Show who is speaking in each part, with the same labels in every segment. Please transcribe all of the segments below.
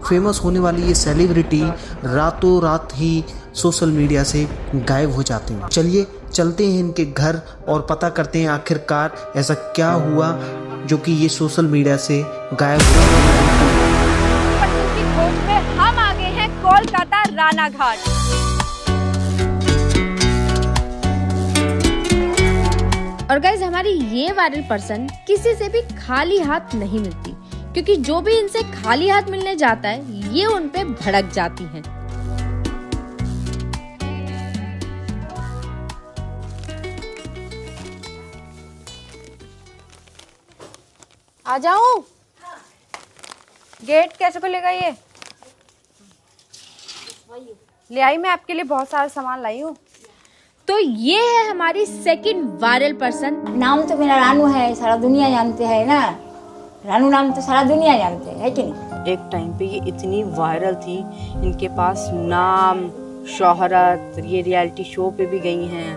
Speaker 1: Famous होने वाली ये सेलिब्रिटी रातों रात ही सोशल मीडिया से गायब हो जाते हैं। चलिए चलते हैं इनके घर और पता करते हैं आखिरकार ऐसा क्या हुआ जो कि ये सोशल मीडिया से गायब हुआ।
Speaker 2: की खोज में हम आ गए हैं कोलकाता राना घाट। और गाइस हमारी ये वायरल पर्सन किसी से भी खाली हाथ नहीं मिलती, क्योंकि जो भी इनसे खाली हाथ मिलने जाता है ये उन पे भड़क जाती हैं। आ जाऊं? गेट कैसे खुलेगा ये? ले आई, मैं आपके लिए बहुत सारा सामान लाई हूँ। तो ये है हमारी सेकंड वायरल पर्सन।
Speaker 3: नाम तो मेरा रानू है, सारा दुनिया जानते है ना। रानू नाम तो सारा दुनिया जानते है कि नहीं।
Speaker 4: एक टाइम पे ये इतनी वायरल थी, इनके पास नाम, शोहरत, ये रियलिटी शो पे भी गई हैं।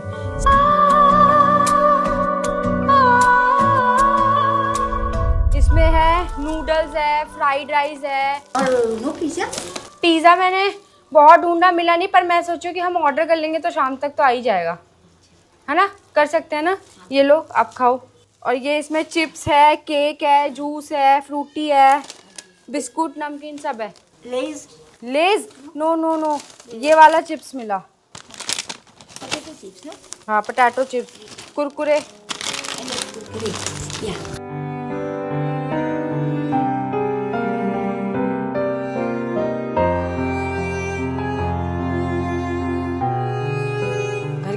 Speaker 2: इसमें है नूडल्स है, फ्राइड राइस है
Speaker 3: और नो पिज़्ज़ा।
Speaker 2: पिज्जा मैंने बहुत ढूंढा, मिला नहीं, पर मैं सोचू कि हम ऑर्डर कर लेंगे तो शाम तक तो आ ही जाएगा, है ना? कर सकते हैं ना? ये लो आप खाओ। और ये इसमें चिप्स है, केक है, जूस है, फ्रूटी है, बिस्कुट, नमकीन सब है।
Speaker 3: लेज
Speaker 2: लेज? नो नो नो, ये वाला चिप्स मिला।
Speaker 3: चिप्स ना?
Speaker 2: हाँ, पोटैटो चिप्स, कुरकुरे।
Speaker 3: या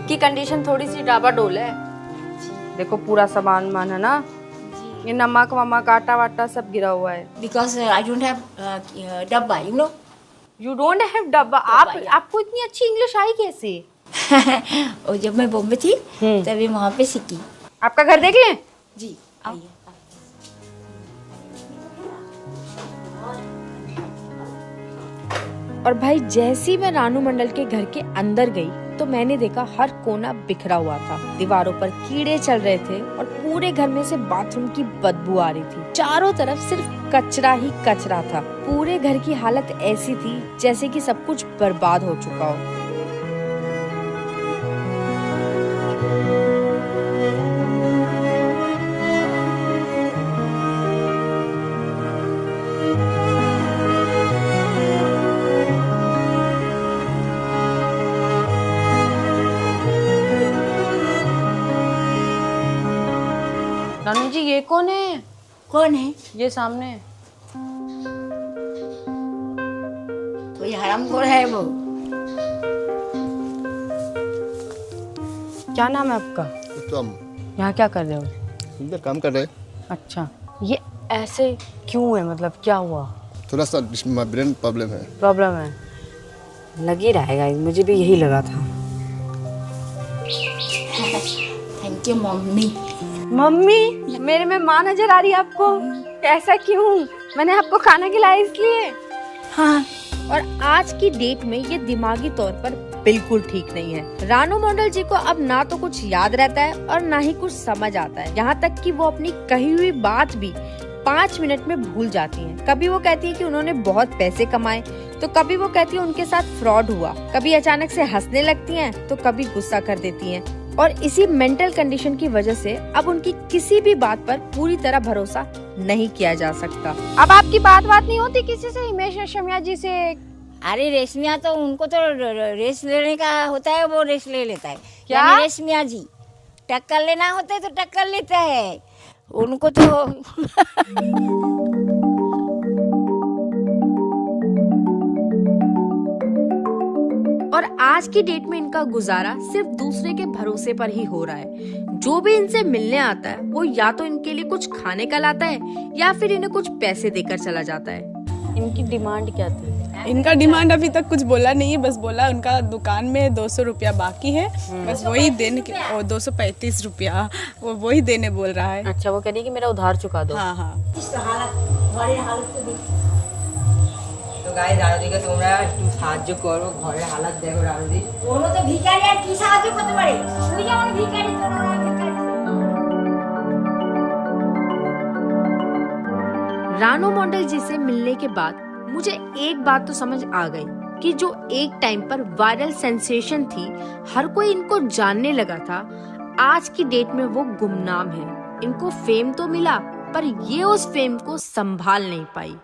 Speaker 2: की कंडीशन थोड़ी सी डाबाडोल है। देखो पूरा सामान मान है ना, ये नमक वमक आटा वाटा सब गिरा हुआ है।
Speaker 3: बिकॉज आई डोंट हैव डब्बा, you know.
Speaker 2: You don't have डब्बा? आपको इतनी अच्छी इंग्लिश आई कैसे?
Speaker 3: और जब मैं बॉम्बे थी तभी वहाँ पे सीखी।
Speaker 2: आपका घर देख लें?
Speaker 3: जी आइए।
Speaker 2: और भाई जैसी मैं रानू मंडल के घर के अंदर गई तो मैंने देखा हर कोना बिखरा हुआ था, दीवारों पर कीड़े चल रहे थे और पूरे घर में से बाथरूम की बदबू आ रही थी। चारों तरफ सिर्फ कचरा ही कचरा था। पूरे घर की हालत ऐसी थी जैसे कि सब कुछ बर्बाद हो चुका हो। रानू जी ये कौन है?
Speaker 3: कौन है?
Speaker 2: ये सामने
Speaker 3: कोई हरामखोर है वो।
Speaker 2: क्या नाम है आपका?
Speaker 5: उत्तम।
Speaker 2: यहाँ क्या कर रहे हो?
Speaker 5: इधर काम कर रहे।
Speaker 2: अच्छा, ये ऐसे क्यों है, मतलब क्या हुआ?
Speaker 5: थोड़ा सा ब्रेन प्रॉब्लम है।
Speaker 2: प्रॉब्लम है? लग ही रहेगा, मुझे भी यही लगा था।
Speaker 3: Thank you mummy.
Speaker 2: मम्मी? मेरे में माँ नजर आ रही है आपको? ऐसा क्यों? मैंने आपको खाना खिलाया इसलिए?
Speaker 3: हाँ।
Speaker 2: और आज की डेट में ये दिमागी तौर पर बिल्कुल ठीक नहीं है। रानू मंडल जी को अब ना तो कुछ याद रहता है और ना ही कुछ समझ आता है। यहाँ तक कि वो अपनी कही हुई बात भी 5 मिनट में भूल जाती हैं। कभी वो कहती है कि उन्होंने बहुत पैसे कमाए, तो कभी वो कहती है उनके साथ फ्रॉड हुआ, कभी अचानक से हंसने लगती हैं, तो कभी गुस्सा कर देती हैं। और इसी मेंटल कंडीशन की वजह से अब उनकी किसी भी बात पर पूरी तरह भरोसा नहीं किया जा सकता। अब आपकी बात नहीं होती किसी से? हिमेश रेशमिया जी से?
Speaker 3: अरे रेशमिया तो उनको तो रेस लेने का होता है, वो रेस ले लेता है।
Speaker 2: क्या?
Speaker 3: यानी रेशमिया जी टक्कर लेना होता है तो टक्कर लेता है उनको तो।
Speaker 2: और आज की डेट में इनका गुजारा सिर्फ दूसरे के भरोसे पर ही हो रहा है। जो भी इनसे मिलने आता है वो या तो इनके लिए कुछ खाने का लाता है या फिर इन्हें कुछ पैसे देकर चला जाता है। इनकी डिमांड क्या थी?
Speaker 6: इनका डिमांड अभी तक कुछ बोला नहीं है, बस बोला उनका दुकान में 200 रुपया बाकी है, बस वही देने के। और 235 रुपया वो वही देने बोल रहा है।
Speaker 2: अच्छा, वो कह रही है कि मेरा उधार चुका दो।
Speaker 6: हाँ हाँ।
Speaker 4: तो गाइस রানুদিকে তোমরা একটু সাহায্য করো, ঘরের হালাত দেখো রানুদি।
Speaker 3: ওনো তো ভিখারি, আর কি সাহায্য করতে পারে? তুই যেমন ভিখারি তোর ভিখারি।
Speaker 2: रानू मंडल जी से मिलने के बाद मुझे एक बात तो समझ आ गई कि जो एक टाइम पर वायरल सेंसेशन थी, हर कोई इनको जानने लगा था, आज की डेट में वो गुमनाम है। इनको फेम तो मिला पर ये उस फेम को संभाल नहीं पाई।